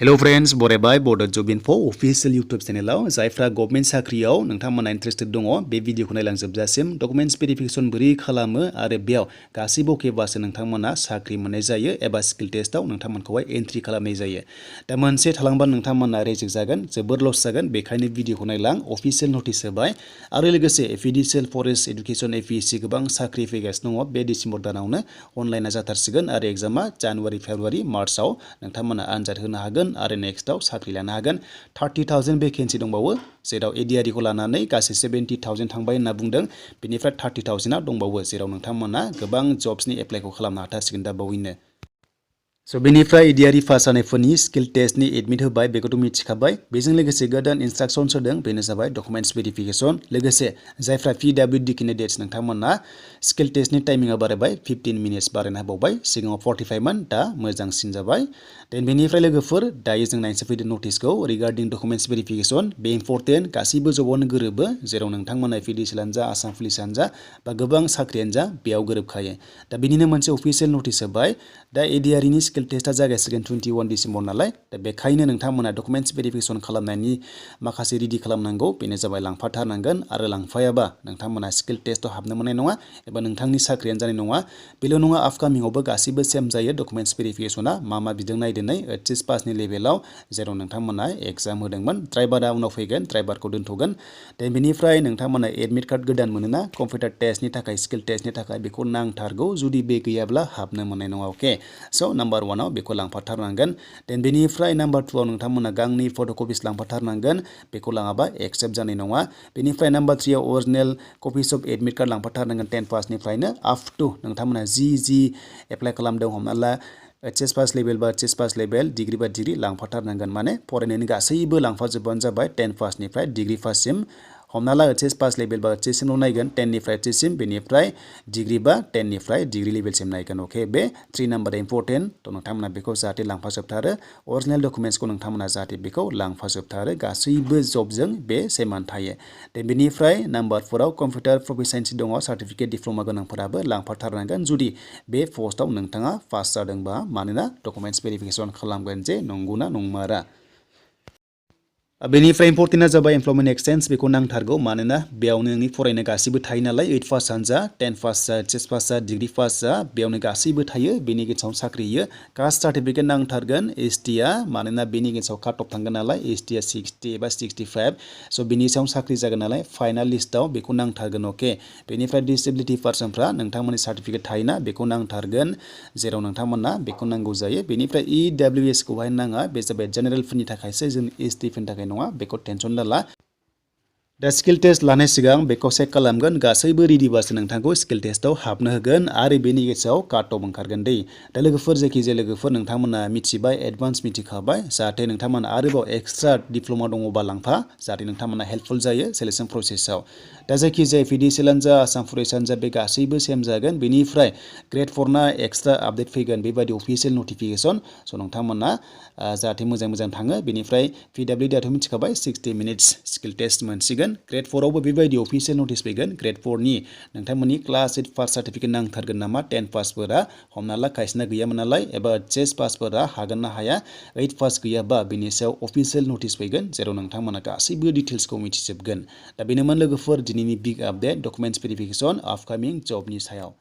Hello friends, बरायबाय Bodo Job Info official YouTube channel जायफ्रा government साख्रियाव नोंथांमोना इन्ट्रेस्टेड दङ बे भिडिअखौ नायलांजोबजासिम डकुमेन्ट्स भेरिफिकेसन बोरै खालामो आरो बेयाव गासैबो अकेबासो नोंथांमोना साख्रि मोननाय जायो एबा स्किल टेस्टआव नोंथांमोनखौहाय एन्ट्रि खालामनाय जायो। दा मोनसे थालांबा नोंथांमोना रिजेक्ट जागोन, जोबोर लस जागोन, बेखायनो भिडिअखौ नायलां अफिसियेल नटिस होबाय आरो लोगोसे APDCL फरेस्ट एडुकेसन APSC गोबां साख्रि फैगासिनो दङ बे डिसेम्बर दानावनो अनलाइना जाथारसिगोन आरो एग्जामा जानुवारि फेब्रुवारि मार्चआव नोंथांमोना आनजाद होनो हागोन आरो नेक्स्टआव साख्रि लानो हागोन। 30,000 भेकेन्सि दंबावो जेराव ADRE खौ लानानै गासै 70,000 थांबाय होनना बुंदों, बेनिफ्राय 30,000 दंबावो जेराव नोंथांमोना गोबां जब्सनि एप्लाइखौ खालामनो हाथारसिगोन दा बावैनो। बेनिफ्राय ADRE पास जानायफोरनि स्किल टेस्टनि एडमिट होबाय बेखौथ' मिथिखाबाय। बेजों लोगोसे गोदान इन्सट्राक्शन्स होदों, बेनो जाबाय डकुमेन्ट्स भेरिफिकेसन। लोगोसे जायफ्रा PWD केन्डिडेट्स नोंथांमोना स्किल टेस्टनि टाइमिंआ बारायबाय, 15 मिनिट्स बारायना होबावबाय, सिगाङाव 45 मोन दा मोजांसिन जाबाय। देन बेनिफ्राय लोगोफोर दायो जों नायनोसै फैदों नटिसखौ रिगार्डिं डकुमेन्ट्स भेरिफिकेसन। बे इम्परटेन्ट, गासैबो जबावनो गोरोबो जेराव नोंथांमोना APDCLआनो जा आसाम पुलिसआनो जा बा गोबां साख्रियानो जा बेयाव गोरोबखायो। दा बिनिनो मोनसे अफिसियेल नटिस होबाय। दा ADREनि स्किल टेस्टआ जागायसिगोन 21 डिसेम्बर नालाय, दा बेखायनो नोंथांमोना डकुमेन्ट्स भेरिफिकेसन खालामनायनि माखासे रेडि खालामनांगौ, बेनो जाबाय लांफाथारनांगोन आरो लांफायाबा नोंथांमोना स्किल टेस्टआव हाबनो मोननाय नङा एबा नोंथांनि साख्रियानो जानाय नङा। बेल' नङा, आपकामिंआवबो गासैबो सेम जायो डकुमेन्ट्स भेरिफिकेसना मा बिदों नायदोनै HS पासनि लेभेलाव जेराव नोंथांमोना एग्जाम होदोंमोन। ड्राइभारा उनाव फैगोन, ड्राइभारखौ दोनथ'गोन। देन बेनिफ्राय नोंथांमोना एडमिट कार्ड गोदान मोनोना कम्पिउटार टेस्टनि थाखाय स्किल टेस्टनि थाखाय, बेखौ नांथारगौ, जुदि बे गैयाब्ला हाबनो मोननाय नङा। अके, स' नाम्बार 1आव बेखौ लांफाथारनांगोन। देन बेनिफ्राय नाम्बार 2आव नोंथांमोना गांनै फट'कपिस लांफाथारनांगोन, बेखौ लाङाबा एक्सेप्ट जानाय नङा। बेनिफ्राय नाम्बार 3आव original copies of admit card लांफाथारनांगोन 10 पासनिफ्रायनो आप टु नोंथांमोना जि एप्लाइ खालामदों, हमना ला HS पास लेभेल बा HS पास लेभेल, डिग्री बा डिग्री लांफाथारनांगन। माने फरायनायनि गासैबो लांफाजोबबानो जाबाय 10 पासनिफ्राय डिग्री पाससिम। हमना ला HS पास लेभेल बा HS सिमल' नायगोन, 10 निफ्राय HS सिम, बेनिफ्राय डिग्री बा 10 निफ्राय डिग्री लेभेलसिम नायगोन। अके, बे 3 नाम्बारा इम्परटेन्ट, थ' नोंथांमोना बेखौ जाहाथे लांफाजोबथारो। अरिजिनेल डकुमेन्ट्सखौ नोंथांमोना जाहाथे बेखौ लांफाजोबथारो, गासैबो जबजों बे सेमानो थायो। देन बेनिफ्राय नाम्बार 4आव कम्पिउटार प्रफिसियेन्सि दङ, सार्टिफिकेट डिप्ल'मा गोनांफोराबो लांफाथारनांगोन जुदि बे पस्टआव नोंथाङा पास जादोंबा, मानोना डकुमेन्ट्स भेरिफिकेसन खालामगोन जे नंगौना नंमारा। बेनिफ्राय इम्परटेन्टआ जाबाय एमप्लयमेन्ट एक्सचेन्ज, बेखौ नांथारगौ मानोना बेयावनो नोंनि फरायनाय गासैबो थायो नालाय, 8 पासआनो जा, 10 पास जा, HS पास जा, डिग्री पास जा, बेयावनो गासैबो थायो। बेनि गेजेराव साख्रि होयो। कास्ट सार्टिफिकेट नांथारगोन STआ, मानोना बेनि गेजेराव काट अफ थांगोन नालाय, STआ 60 एबा 65, स' बिनि सायाव साख्रि जागोन नालाय फाइनाल लिस्टआव बेखौ नांथारगोन। अके, बेनिफ्राय डिसेबिलिटि पार्सनफ्रा नोंथांमोननि सार्टिफिकेट थायोना, बेखौ नांथारगोन जेराव नोंथांमोना बेखौ नांगौ जायो। बेनिफ्राय EWS खौहाय नाङा, बे जाबाय जेनेरेलफोरनि थाखायसो, जों STफोरनि थाखाय नङा, बेखौ टेनसन दाला। दा स्किल टेस्ट लानाय सिगां बेखौ चेक खालामगोन, गासैबो रेडिबासो नोंथांखौ स्किल टेस्टआव हाबनो होगोन आरो बेनि गेजेराव काट अफ ओंखारगोन दै। दा लोगोफोर, जायखिजाया लोगोफोर नोंथांमोना मिथिबाय, एडभान्स मिथिखाबाय, जाहाथे नोंथांमोना आरोबाव एक्सट्रा डिप्ल'मा दङबा लांफा, जाहाथे नोंथांमोना हेल्पफुल जायो सेलेक्सन प्रसेसआव। दा जायखिजाया APDCLआनो जा आसाम पुलिसआनो जा बे गासैबो सेम जागोन। बेनिफ्राय ग्रेड 4ना एक्सट्रा आपडेट फैगोन, बेबायदि अफिसियेल नटिफिकेसन, स' नोंथांमोना जाहाथे मोजां थाङो। बेनिफ्राय PWDआथ' मिथिखाबाय 60 मिनिट्स स्किल टेस्ट मोनसिगोन। ग्रेड 4आवबो बेबायदि अफिसियेल नटिस फैगोन। ग्रेड 4नि नोंथांमोननि क्लास 8 पास सार्टिफिकेट नांथारगोन नामा, 10 पासफोरा, हमना ला खायसेना गैयामोन नालाय, एबा HS पासफोरा हागोन ना हाया, 8 पास गैयाबा बिनि सायाव अफिसियेल नटिस फैगोन जेराव नोंथांमोना गासैबो डिटेल्सखौ मिथिजोबगोन। दा बेनोमोन लोगोफोर दिनैनि बिग आपडेट डकुमेन्ट्स भेरिफिकेसन आपकामिं जबनि सायाव।